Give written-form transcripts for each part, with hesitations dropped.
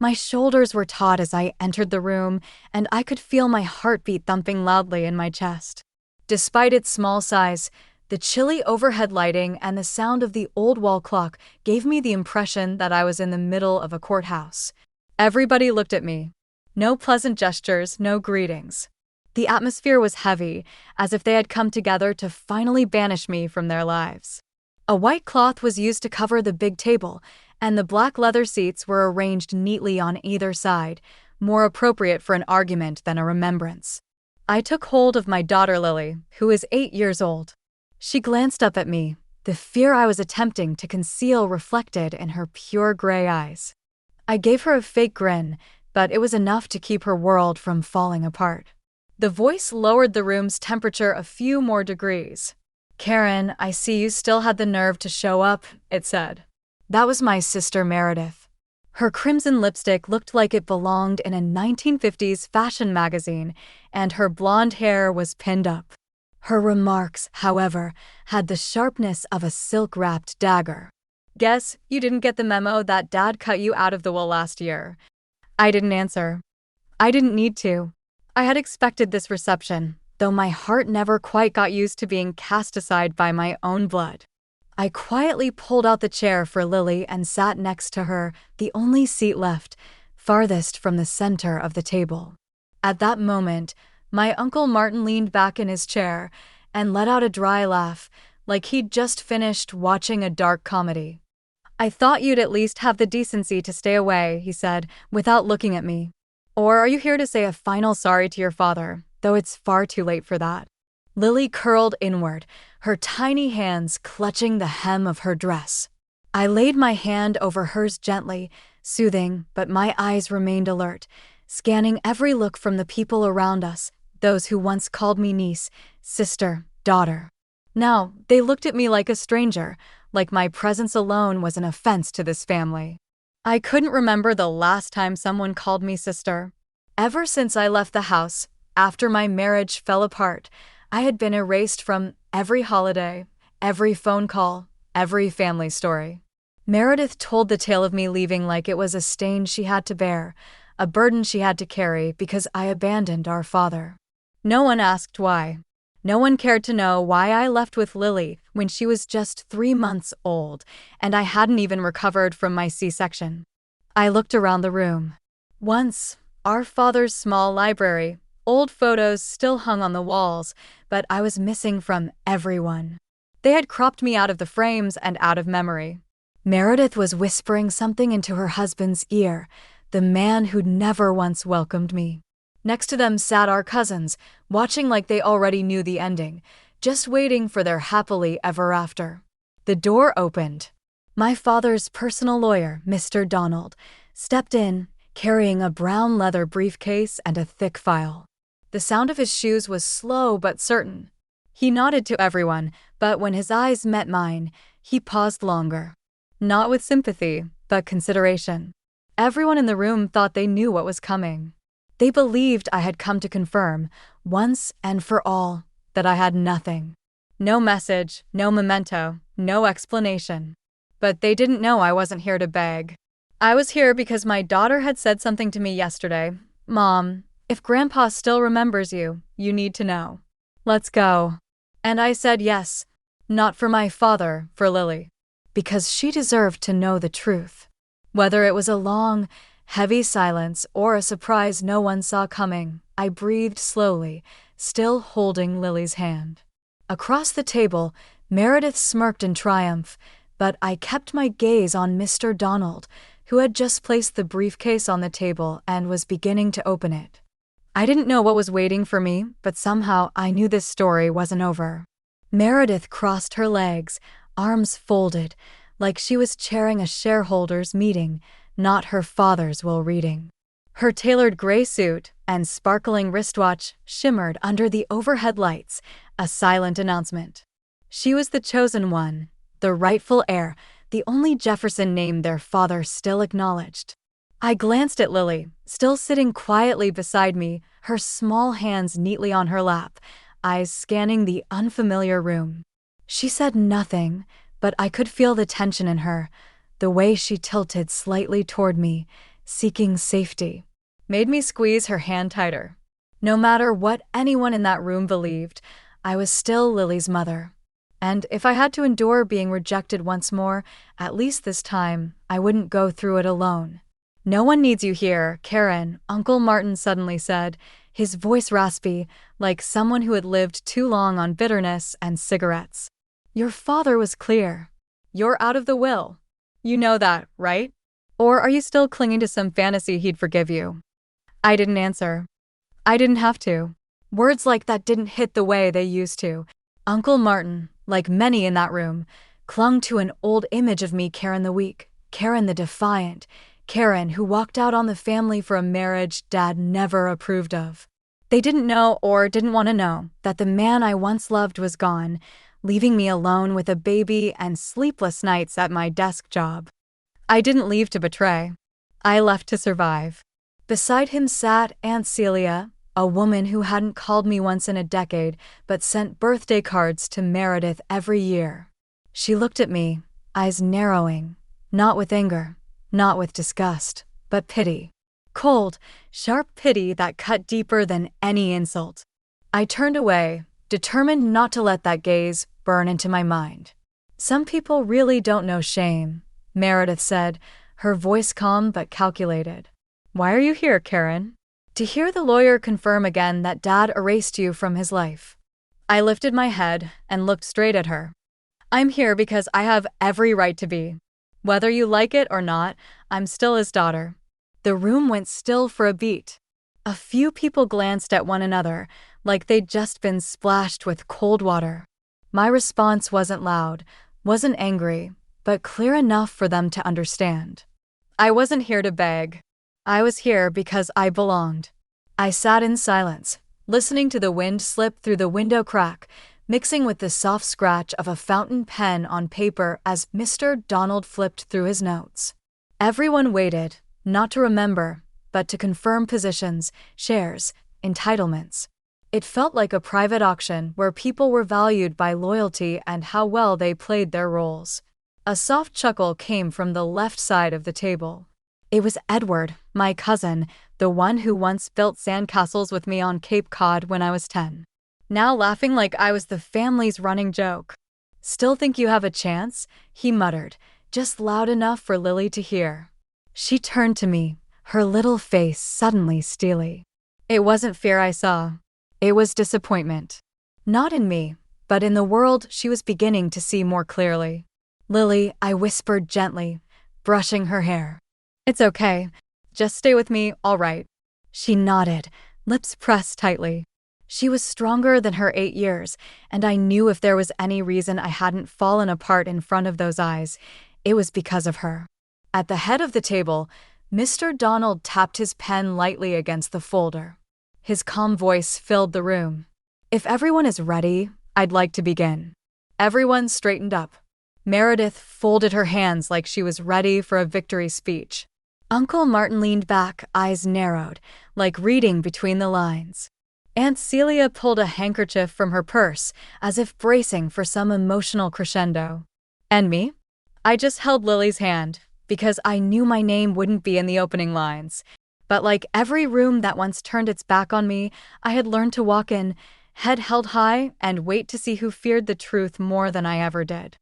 My shoulders were taut as I entered the room, and I could feel my heartbeat thumping loudly in my chest. Despite its small size, the chilly overhead lighting and the sound of the old wall clock gave me the impression that I was in the middle of a courthouse. Everybody looked at me. No pleasant gestures, no greetings. The atmosphere was heavy, as if they had come together to finally banish me from their lives. A white cloth was used to cover the big table, and the black leather seats were arranged neatly on either side, more appropriate for an argument than a remembrance. I took hold of my daughter Lily, who is 8 years old. She glanced up at me, the fear I was attempting to conceal reflected in her pure gray eyes. I gave her a fake grin, but it was enough to keep her world from falling apart. The voice lowered the room's temperature a few more degrees. "Karen, I see you still had the nerve to show up," it said. That was my sister Meredith. Her crimson lipstick looked like it belonged in a 1950s fashion magazine, and her blonde hair was pinned up. Her remarks, however, had the sharpness of a silk-wrapped dagger. "Guess you didn't get the memo that Dad cut you out of the will last year." I didn't answer. I didn't need to. I had expected this reception, though my heart never quite got used to being cast aside by my own blood. I quietly pulled out the chair for Lily and sat next to her, the only seat left, farthest from the center of the table. At that moment, my Uncle Martin leaned back in his chair and let out a dry laugh, like he'd just finished watching a dark comedy. "I thought you'd at least have the decency to stay away," he said, without looking at me. "Or are you here to say a final sorry to your father, though it's far too late for that?" Lily curled inward, her tiny hands clutching the hem of her dress. I laid my hand over hers gently, soothing, but my eyes remained alert, scanning every look from the people around us, those who once called me niece, sister, daughter. Now, they looked at me like a stranger, like my presence alone was an offense to this family. I couldn't remember the last time someone called me sister. Ever since I left the house, after my marriage fell apart, I had been erased from every holiday, every phone call, every family story. Meredith told the tale of me leaving like it was a stain she had to bear, a burden she had to carry because I abandoned our father. No one asked why. No one cared to know why I left with Lily when she was just 3 months old, and I hadn't even recovered from my C-section. I looked around the room. Once, our father's small library, old photos still hung on the walls, but I was missing from everyone. They had cropped me out of the frames and out of memory. Meredith was whispering something into her husband's ear, the man who'd never once welcomed me. Next to them sat our cousins, watching like they already knew the ending, just waiting for their happily ever after. The door opened. My father's personal lawyer, Mr. Donald, stepped in, carrying a brown leather briefcase and a thick file. The sound of his shoes was slow but certain. He nodded to everyone, but when his eyes met mine, he paused longer. Not with sympathy, but consideration. Everyone in the room thought they knew what was coming. They believed I had come to confirm, once and for all, that I had nothing. No message, no memento, no explanation. But they didn't know I wasn't here to beg. I was here because my daughter had said something to me yesterday. "Mom, if Grandpa still remembers you, you need to know. Let's go." And I said yes, not for my father, for Lily. Because she deserved to know the truth. Whether it was a long, heavy silence or a surprise no one saw coming, I breathed slowly, still holding Lily's hand. Across the table, Meredith smirked in triumph, but I kept my gaze on Mr. Donald, who had just placed the briefcase on the table and was beginning to open it. I didn't know what was waiting for me, but somehow I knew this story wasn't over. Meredith crossed her legs, arms folded, like she was chairing a shareholders' meeting, not her father's will reading. Her tailored gray suit and sparkling wristwatch shimmered under the overhead lights, a silent announcement. She was the chosen one, the rightful heir, the only Jefferson name their father still acknowledged. I glanced at Lily, still sitting quietly beside me, her small hands neatly on her lap, eyes scanning the unfamiliar room. She said nothing, but I could feel the tension in her, the way she tilted slightly toward me, seeking safety. Made me squeeze her hand tighter. No matter what anyone in that room believed, I was still Lily's mother. And if I had to endure being rejected once more, at least this time, I wouldn't go through it alone. "No one needs you here, Karen," Uncle Martin suddenly said, his voice raspy, like someone who had lived too long on bitterness and cigarettes. "Your father was clear. You're out of the will. You know that, right? Or are you still clinging to some fantasy he'd forgive you?" I didn't answer. I didn't have to. Words like that didn't hit the way they used to. Uncle Martin, like many in that room, clung to an old image of me, Karen the weak, Karen the defiant, Karen who walked out on the family for a marriage Dad never approved of. They didn't know or didn't want to know that the man I once loved was gone, leaving me alone with a baby and sleepless nights at my desk job. I didn't leave to betray. I left to survive. Beside him sat Aunt Celia, a woman who hadn't called me once in a decade but sent birthday cards to Meredith every year. She looked at me, eyes narrowing, not with anger, not with disgust, but pity. Cold, sharp pity that cut deeper than any insult. I turned away, determined not to let that gaze burn into my mind. "Some people really don't know shame," Meredith said, her voice calm but calculated. "Why are you here, Karen?" "To hear the lawyer confirm again that Dad erased you from his life." I lifted my head and looked straight at her. "I'm here because I have every right to be. Whether you like it or not, I'm still his daughter." The room went still for a beat. A few people glanced at one another, like they'd just been splashed with cold water. My response wasn't loud, wasn't angry, but clear enough for them to understand. I wasn't here to beg. I was here because I belonged. I sat in silence, listening to the wind slip through the window crack, mixing with the soft scratch of a fountain pen on paper as Mr. Donald flipped through his notes. Everyone waited, not to remember, but to confirm positions, shares, entitlements. It felt like a private auction where people were valued by loyalty and how well they played their roles. A soft chuckle came from the left side of the table. It was Edward, my cousin, the one who once built sandcastles with me on Cape Cod when I was 10. Now laughing like I was the family's running joke. "Still think you have a chance?" he muttered, just loud enough for Lily to hear. She turned to me, her little face suddenly steely. It wasn't fear I saw. It was disappointment. Not in me, but in the world she was beginning to see more clearly. "Lily," I whispered gently, brushing her hair. "It's okay. Just stay with me, all right." She nodded, lips pressed tightly. She was stronger than her 8 years, and I knew if there was any reason I hadn't fallen apart in front of those eyes, it was because of her. At the head of the table, Mr. Donald tapped his pen lightly against the folder. His calm voice filled the room. "If everyone is ready, I'd like to begin." Everyone straightened up. Meredith folded her hands like she was ready for a victory speech. Uncle Martin leaned back, eyes narrowed, like reading between the lines. Aunt Celia pulled a handkerchief from her purse, as if bracing for some emotional crescendo. And me? I just held Lily's hand, because I knew my name wouldn't be in the opening lines. But like every room that once turned its back on me, I had learned to walk in, head held high, and wait to see who feared the truth more than I ever did.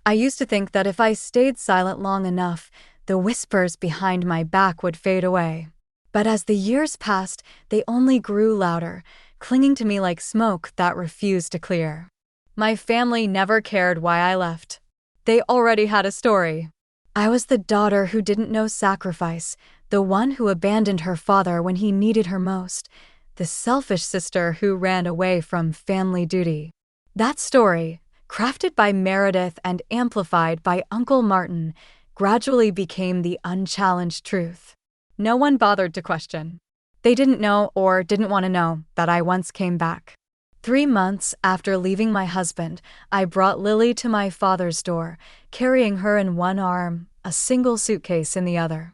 I used to think that if I stayed silent long enough, the whispers behind my back would fade away. But as the years passed, they only grew louder, clinging to me like smoke that refused to clear. My family never cared why I left. They already had a story. I was the daughter who didn't know sacrifice, the one who abandoned her father when he needed her most, the selfish sister who ran away from family duty. That story, crafted by Meredith and amplified by Uncle Martin, gradually became the unchallenged truth. No one bothered to question. They didn't know or didn't want to know that I once came back. 3 months after leaving my husband, I brought Lily to my father's door, carrying her in one arm, a single suitcase in the other.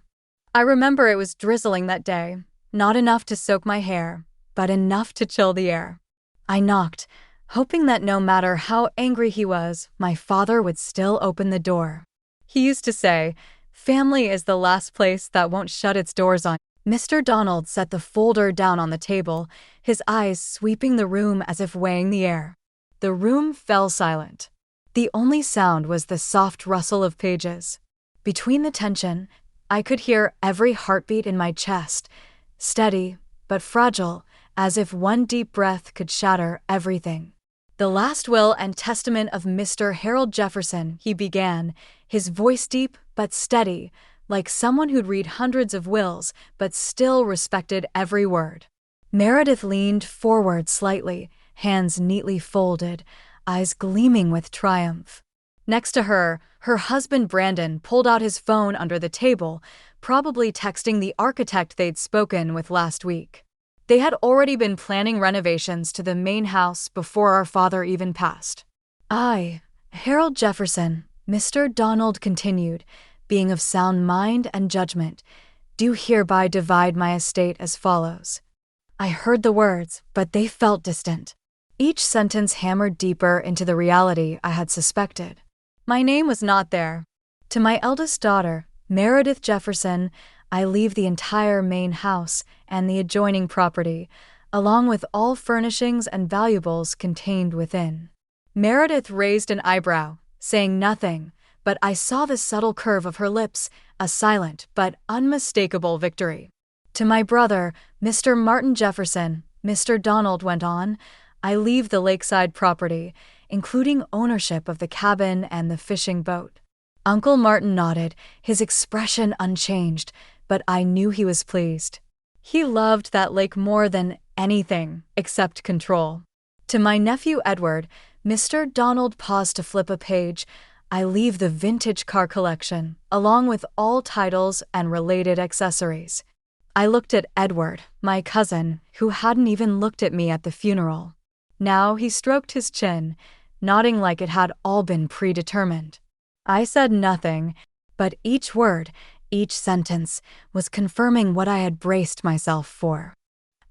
I remember it was drizzling that day, not enough to soak my hair, but enough to chill the air. I knocked, hoping that no matter how angry he was, my father would still open the door. He used to say, Family is the last place that won't shut its doors on. Mr. Donald set the folder down on the table, his eyes sweeping the room as if weighing the air. The room fell silent. The only sound was the soft rustle of pages. Between the tension, I could hear every heartbeat in my chest, steady but fragile, as if one deep breath could shatter everything. "The last will and testament of Mr. Harold Jefferson," he began, his voice deep but steady, like someone who'd read hundreds of wills but still respected every word. Meredith leaned forward slightly, hands neatly folded, eyes gleaming with triumph. Next to her, her husband Brandon pulled out his phone under the table, probably texting the architect they'd spoken with last week. They had already been planning renovations to the main house before our father even passed. "I, Harold Jefferson," Mr. Donald continued, "being of sound mind and judgment, do hereby divide my estate as follows." I heard the words, but they felt distant. Each sentence hammered deeper into the reality I had suspected. My name was not there. "To my eldest daughter, Meredith Jefferson, I leave the entire main house and the adjoining property, along with all furnishings and valuables contained within." Meredith raised an eyebrow, saying nothing, but I saw the subtle curve of her lips, a silent but unmistakable victory. "To my brother, Mr. Martin Jefferson," Mr. Donald went on, "I leave the lakeside property, including ownership of the cabin and the fishing boat." Uncle Martin nodded, his expression unchanged, but I knew he was pleased. He loved that lake more than anything except control. "To my nephew Edward," Mr. Donald paused to flip a page, "I leave the vintage car collection, along with all titles and related accessories." I looked at Edward, my cousin, who hadn't even looked at me at the funeral. Now he stroked his chin, nodding like it had all been predetermined. I said nothing, but each word, each sentence, was confirming what I had braced myself for.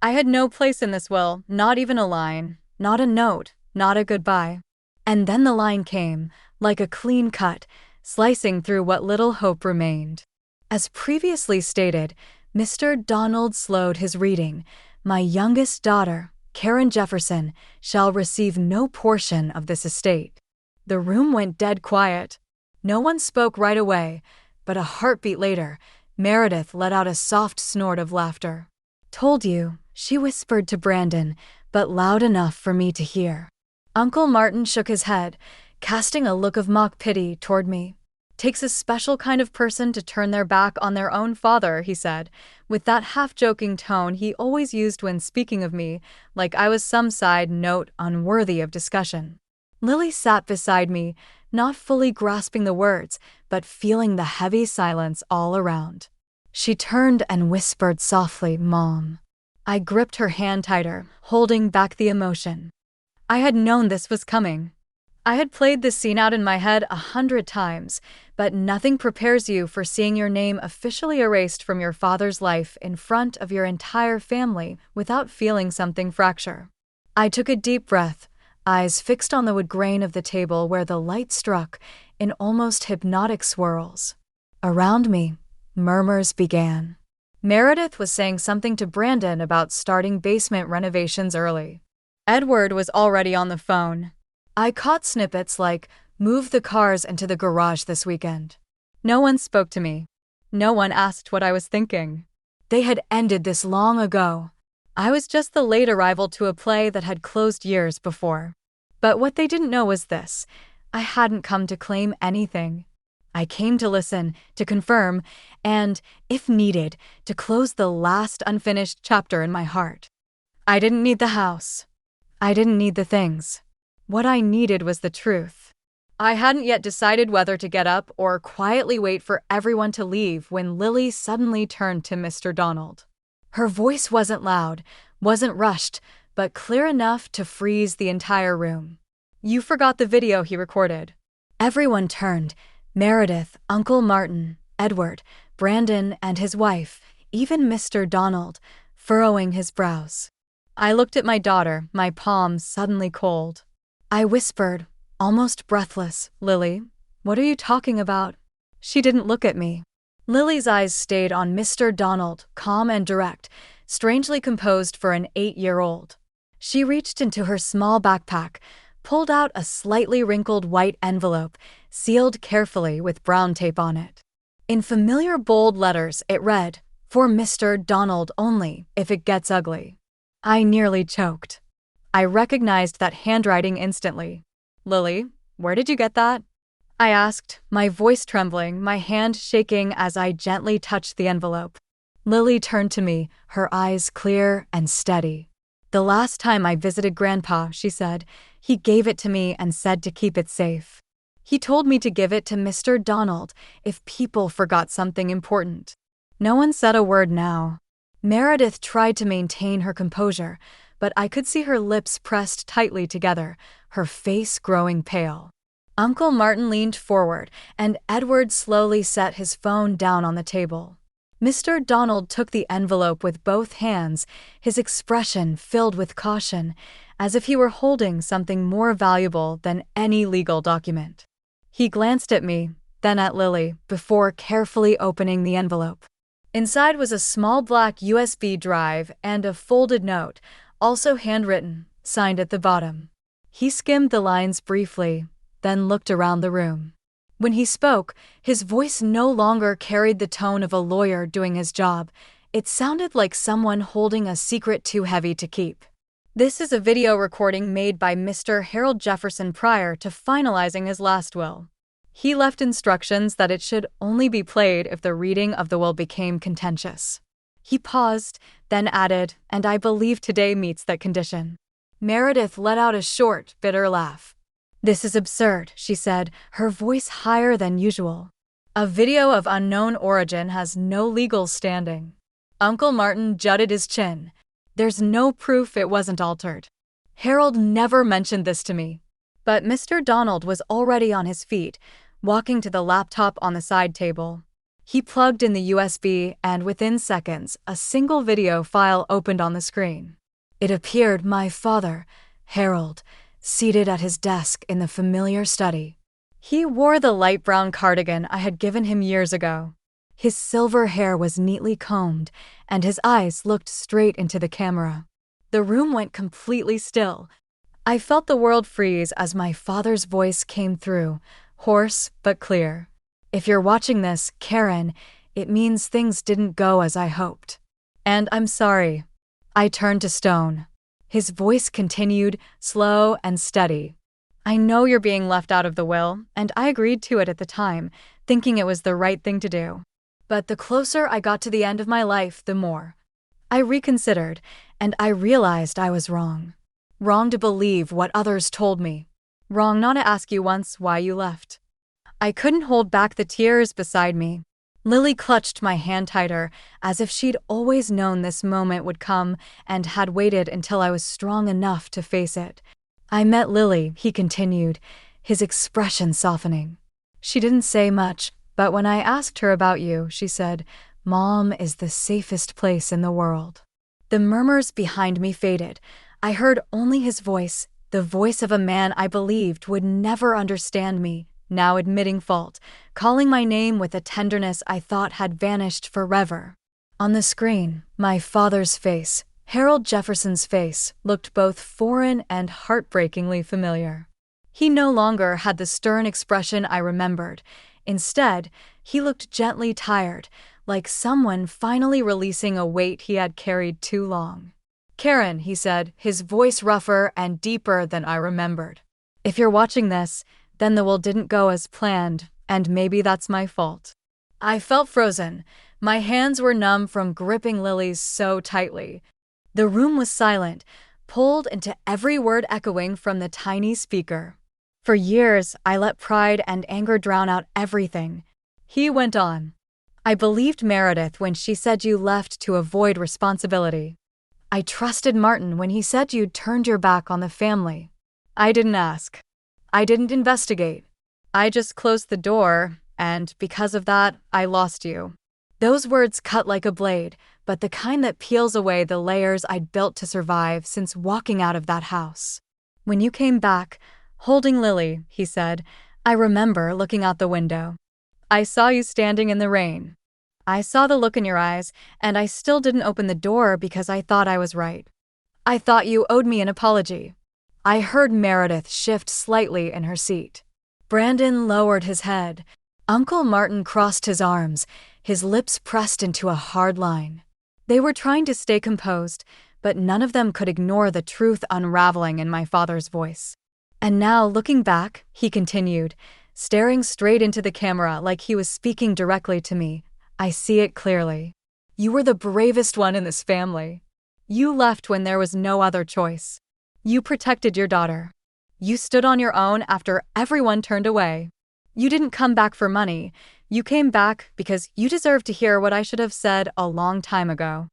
I had no place in this will, not even a line, not a note, not a goodbye. And then the line came, like a clean cut, slicing through what little hope remained. As previously stated, Mr. Donald slowed his reading. "My youngest daughter, Karen Jefferson, shall receive no portion of this estate." The room went dead quiet. No one spoke right away, but a heartbeat later, Meredith let out a soft snort of laughter. "Told you," she whispered to Brandon, but loud enough for me to hear. Uncle Martin shook his head, casting a look of mock pity toward me. "Takes a special kind of person to turn their back on their own father," he said, with that half-joking tone he always used when speaking of me, like I was some side note unworthy of discussion. Lily sat beside me, not fully grasping the words, but feeling the heavy silence all around. She turned and whispered softly, "Mom." I gripped her hand tighter, holding back the emotion. I had known this was coming. I had played this scene out in my head 100 times, but nothing prepares you for seeing your name officially erased from your father's life in front of your entire family without feeling something fracture. I took a deep breath, eyes fixed on the wood grain of the table where the light struck in almost hypnotic swirls. Around me, murmurs began. Meredith was saying something to Brandon about starting basement renovations early. Edward was already on the phone. I caught snippets like, "Move the cars into the garage this weekend." No one spoke to me. No one asked what I was thinking. They had ended this long ago. I was just the late arrival to a play that had closed years before. But what they didn't know was this: I hadn't come to claim anything. I came to listen, to confirm, and, if needed, to close the last unfinished chapter in my heart. I didn't need the house. I didn't need the things. What I needed was the truth. I hadn't yet decided whether to get up or quietly wait for everyone to leave when Lily suddenly turned to Mr. Donald. Her voice wasn't loud, wasn't rushed, but clear enough to freeze the entire room. "You forgot the video he recorded." Everyone turned. Meredith, Uncle Martin, Edward, Brandon and his wife, even Mr. Donald, furrowing his brows. I looked at my daughter, my palms suddenly cold. I whispered, almost breathless, "Lily, what are you talking about?" She didn't look at me. Lily's eyes stayed on Mr. Donald, calm and direct, strangely composed for an 8-year-old. She reached into her small backpack, pulled out a slightly wrinkled white envelope, sealed carefully with brown tape on it. In familiar bold letters, it read, "For Mr. Donald only, if it gets ugly." I nearly choked. I recognized that handwriting instantly. "Lily, where did you get that?" I asked, my voice trembling, my hand shaking as I gently touched the envelope. Lily turned to me, her eyes clear and steady. "The last time I visited Grandpa," she said, "he gave it to me and said to keep it safe. He told me to give it to Mr. Donald if people forgot something important." No one said a word now. Meredith tried to maintain her composure, but I could see her lips pressed tightly together, her face growing pale. Uncle Martin leaned forward, and Edward slowly set his phone down on the table. Mr. Donald took the envelope with both hands, his expression filled with caution, as if he were holding something more valuable than any legal document. He glanced at me, then at Lily, before carefully opening the envelope. Inside was a small black USB drive and a folded note, also handwritten, signed at the bottom. He skimmed the lines briefly, then looked around the room. When he spoke, his voice no longer carried the tone of a lawyer doing his job. It sounded like someone holding a secret too heavy to keep. "This is a video recording made by Mr. Harold Jefferson prior to finalizing his last will. He left instructions that it should only be played if the reading of the will became contentious." He paused, then added, "And I believe today meets that condition." Meredith let out a short, bitter laugh. "This is absurd," she said, her voice higher than usual. "A video of unknown origin has no legal standing." Uncle Martin jutted his chin. "There's no proof it wasn't altered. Harold never mentioned this to me." But Mr. Donald was already on his feet, walking to the laptop on the side table. He plugged in the USB, and within seconds, a single video file opened on the screen. It appeared my father, Harold, seated at his desk in the familiar study. He wore the light brown cardigan I had given him years ago. His silver hair was neatly combed, and his eyes looked straight into the camera. The room went completely still. I felt the world freeze as my father's voice came through, hoarse but clear. "If you're watching this, Karen, it means things didn't go as I hoped. And I'm sorry." I turned to Stone. His voice continued, slow and steady. "I know you're being left out of the will, and I agreed to it at the time, thinking it was the right thing to do. But the closer I got to the end of my life, the more I reconsidered, and I realized I was wrong. Wrong to believe what others told me. Wrong not to ask you once why you left." I couldn't hold back the tears beside me. Lily clutched my hand tighter, as if she'd always known this moment would come and had waited until I was strong enough to face it. "I met Lily," he continued, his expression softening. "She didn't say much, but when I asked her about you, she said, 'Mom is the safest place in the world.'" The murmurs behind me faded. I heard only his voice, the voice of a man I believed would never understand me, now admitting fault, calling my name with a tenderness I thought had vanished forever. On the screen, my father's face, Harold Jefferson's face, looked both foreign and heartbreakingly familiar. He no longer had the stern expression I remembered. Instead, he looked gently tired, like someone finally releasing a weight he had carried too long. "Karen," he said, his voice rougher and deeper than I remembered. "If you're watching this, then the will didn't go as planned, and maybe that's my fault." I felt frozen. My hands were numb from gripping Lily's so tightly. The room was silent, pulled into every word echoing from the tiny speaker. "For years, I let pride and anger drown out everything," he went on. "I believed Meredith when she said you left to avoid responsibility. I trusted Martin when he said you'd turned your back on the family. I didn't ask. I didn't investigate. I just closed the door, and because of that, I lost you." Those words cut like a blade, but the kind that peels away the layers I'd built to survive since walking out of that house. "When you came back, holding Lily," he said, "I remember looking out the window. I saw you standing in the rain. I saw the look in your eyes, and I still didn't open the door because I thought I was right. I thought you owed me an apology. I heard Meredith shift slightly in her seat. Brandon lowered his head. Uncle Martin crossed his arms, his lips pressed into a hard line. They were trying to stay composed, but none of them could ignore the truth unraveling in my father's voice. And now, looking back, he continued, staring straight into the camera like he was speaking directly to me, I see it clearly. You were the bravest one in this family. You left when there was no other choice. You protected your daughter. You stood on your own after everyone turned away. You didn't come back for money. You came back because you deserved to hear what I should have said a long time ago.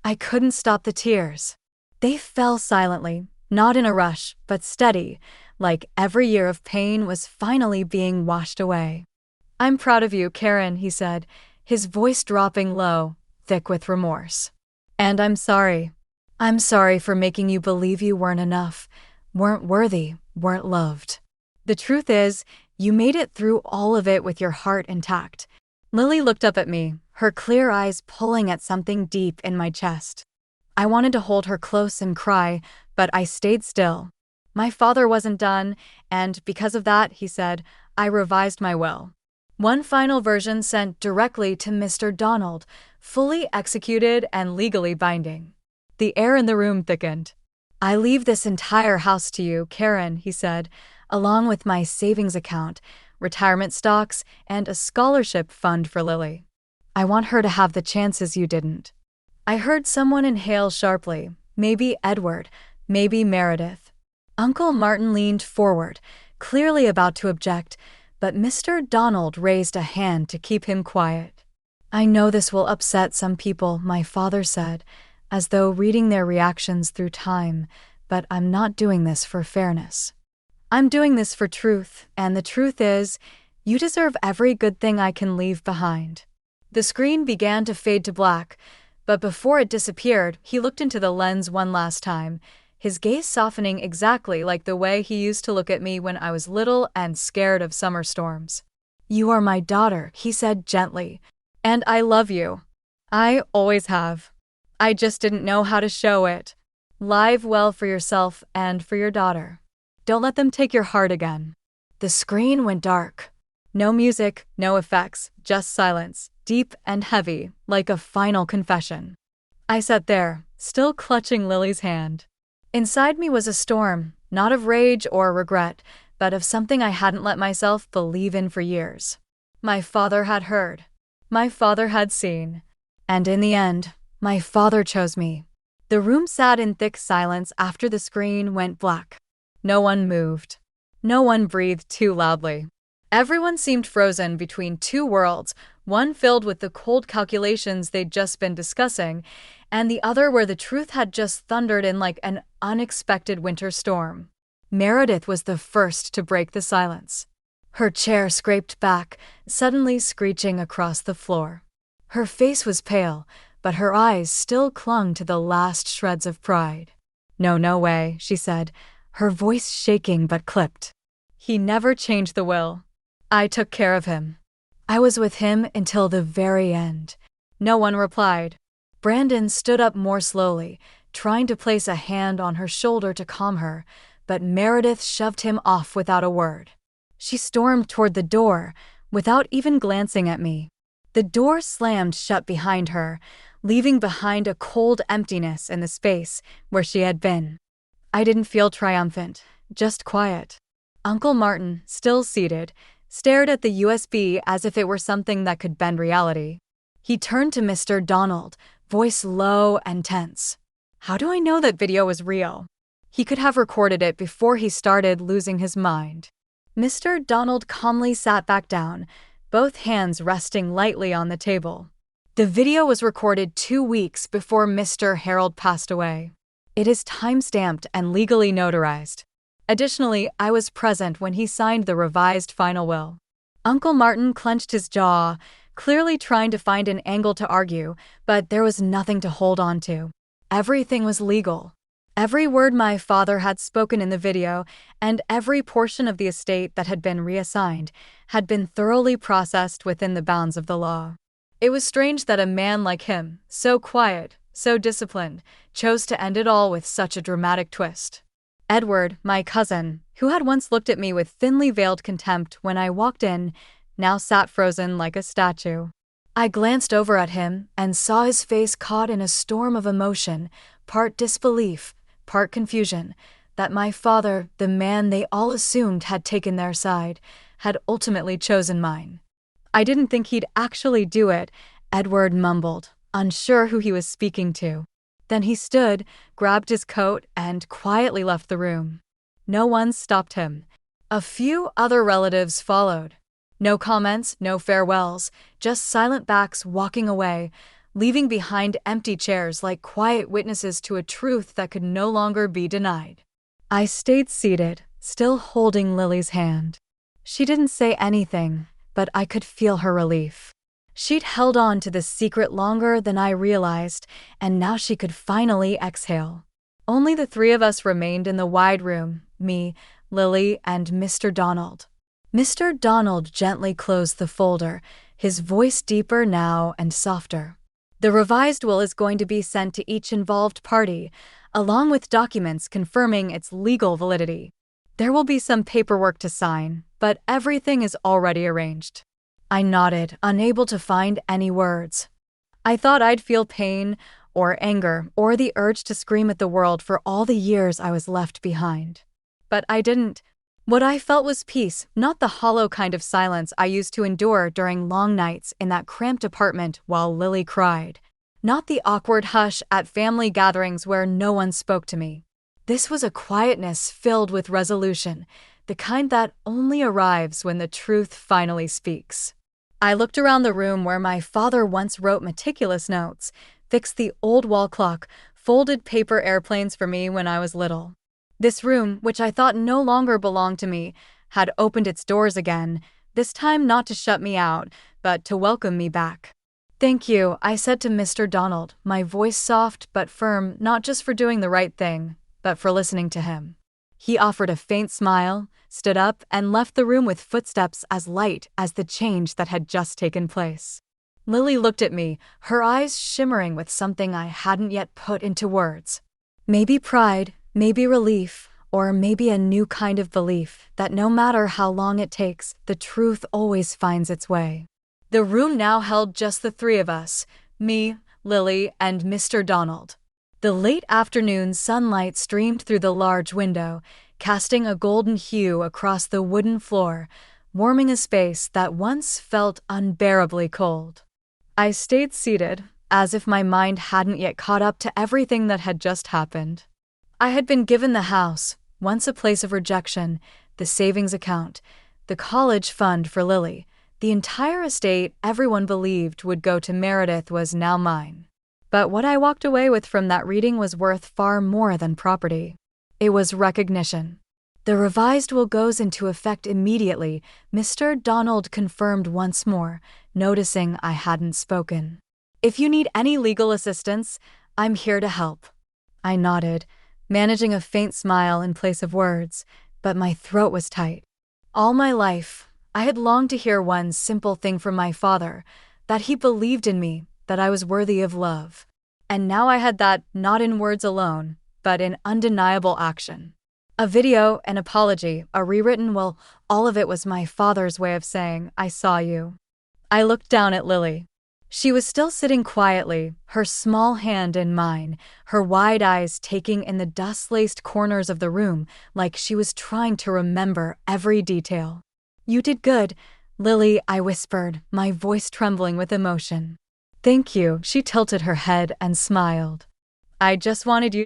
I couldn't stop the tears. They fell silently, not in a rush, but steady, like every year of pain was finally being washed away. I'm proud of you, Karen, he said, his voice dropping low, thick with remorse. And I'm sorry. I'm sorry for making you believe you weren't enough, weren't worthy, weren't loved. The truth is, you made it through all of it with your heart intact. Lily looked up at me, her clear eyes pulling at something deep in my chest. I wanted to hold her close and cry, but I stayed still. My father wasn't done, and because of that, he said, I revised my will. One final version sent directly to Mr. Donald, fully executed and legally binding. The air in the room thickened. I leave this entire house to you, Karen, he said, along with my savings account, retirement stocks, and a scholarship fund for Lily. I want her to have the chances you didn't. I heard someone inhale sharply, maybe Edward, maybe Meredith. Uncle Martin leaned forward, clearly about to object, but Mr. Donald raised a hand to keep him quiet. I know this will upset some people, my father said, as though reading their reactions through time, but I'm not doing this for fairness. I'm doing this for truth, and the truth is, you deserve every good thing I can leave behind. The screen began to fade to black, but before it disappeared, he looked into the lens one last time, his gaze softening exactly like the way he used to look at me when I was little and scared of summer storms. You are my daughter, he said gently, and I love you. I always have. I just didn't know how to show it. Live well for yourself and for your daughter. Don't let them take your heart again. The screen went dark. No music, no effects, just silence, deep and heavy, like a final confession. I sat there, still clutching Lily's hand. Inside me was a storm, not of rage or regret, but of something I hadn't let myself believe in for years. My father had heard. My father had seen. And in the end, my father chose me. The room sat in thick silence after the screen went black. No one moved. No one breathed too loudly. Everyone seemed frozen between two worlds, one filled with the cold calculations they'd just been discussing, and the other where the truth had just thundered in like an unexpected winter storm. Meredith was the first to break the silence. Her chair scraped back, suddenly screeching across the floor. Her face was pale, but her eyes still clung to the last shreds of pride. No way, she said, her voice shaking but clipped. He never changed the will. I took care of him. I was with him until the very end. No one replied. Brandon stood up more slowly, trying to place a hand on her shoulder to calm her, but Meredith shoved him off without a word. She stormed toward the door, without even glancing at me. The door slammed shut behind her, leaving behind a cold emptiness in the space where she had been. I didn't feel triumphant, just quiet. Uncle Martin, still seated, stared at the USB as if it were something that could bend reality. He turned to Mr. Donald, voice low and tense. How do I know that video was real? He could have recorded it before he started losing his mind. Mr. Donald calmly sat back down, both hands resting lightly on the table. The video was recorded 2 weeks before Mr. Harold passed away. It is time-stamped and legally notarized. Additionally, I was present when he signed the revised final will. Uncle Martin clenched his jaw, clearly trying to find an angle to argue, but there was nothing to hold on to. Everything was legal. Every word my father had spoken in the video, and every portion of the estate that had been reassigned, had been thoroughly processed within the bounds of the law. It was strange that a man like him, so quiet, so disciplined, chose to end it all with such a dramatic twist. Edward, my cousin, who had once looked at me with thinly veiled contempt when I walked in, now sat frozen like a statue. I glanced over at him and saw his face caught in a storm of emotion, part disbelief, part confusion, that my father, the man they all assumed had taken their side, had ultimately chosen mine. "I didn't think he'd actually do it," Edward mumbled, unsure who he was speaking to. Then he stood, grabbed his coat, and quietly left the room. No one stopped him. A few other relatives followed. No comments, no farewells, just silent backs walking away, leaving behind empty chairs like quiet witnesses to a truth that could no longer be denied. I stayed seated, still holding Lily's hand. She didn't say anything, but I could feel her relief. She'd held on to this secret longer than I realized, and now she could finally exhale. Only the three of us remained in the wide room, me, Lily, and Mr. Donald. Mr. Donald gently closed the folder, his voice deeper now and softer. "The revised will is going to be sent to each involved party, along with documents confirming its legal validity. There will be some paperwork to sign, but everything is already arranged." I nodded, unable to find any words. I thought I'd feel pain, or anger, or the urge to scream at the world for all the years I was left behind. But I didn't. What I felt was peace, not the hollow kind of silence I used to endure during long nights in that cramped apartment while Lily cried. Not the awkward hush at family gatherings where no one spoke to me. This was a quietness filled with resolution, the kind that only arrives when the truth finally speaks. I looked around the room where my father once wrote meticulous notes, fixed the old wall clock, folded paper airplanes for me when I was little. This room, which I thought no longer belonged to me, had opened its doors again, this time not to shut me out, but to welcome me back. "Thank you," I said to Mr. Donald, my voice soft but firm, not just for doing the right thing, but for listening to him. He offered a faint smile, stood up, and left the room with footsteps as light as the change that had just taken place. Lily looked at me, her eyes shimmering with something I hadn't yet put into words. Maybe pride, maybe relief, or maybe a new kind of belief that no matter how long it takes, the truth always finds its way. The room now held just the three of us, me, Lily, and Mr. Donald. The late afternoon sunlight streamed through the large window, casting a golden hue across the wooden floor, warming a space that once felt unbearably cold. I stayed seated, as if my mind hadn't yet caught up to everything that had just happened. I had been given the house, once a place of rejection, the savings account, the college fund for Lily. The entire estate everyone believed would go to Meredith was now mine. But what I walked away with from that reading was worth far more than property. It was recognition. "The revised will goes into effect immediately," Mr. Donald confirmed once more, noticing I hadn't spoken. "If you need any legal assistance, I'm here to help." I nodded, managing a faint smile in place of words, but my throat was tight. All my life, I had longed to hear one simple thing from my father, that he believed in me, that I was worthy of love. And now I had that not in words alone, but in undeniable action. A video, an apology, a rewritten will, all of it was my father's way of saying, "I saw you." I looked down at Lily. She was still sitting quietly, her small hand in mine, her wide eyes taking in the dust-laced corners of the room like she was trying to remember every detail. "You did good, Lily," I whispered, my voice trembling with emotion. "Thank you," she tilted her head and smiled. "I just wanted you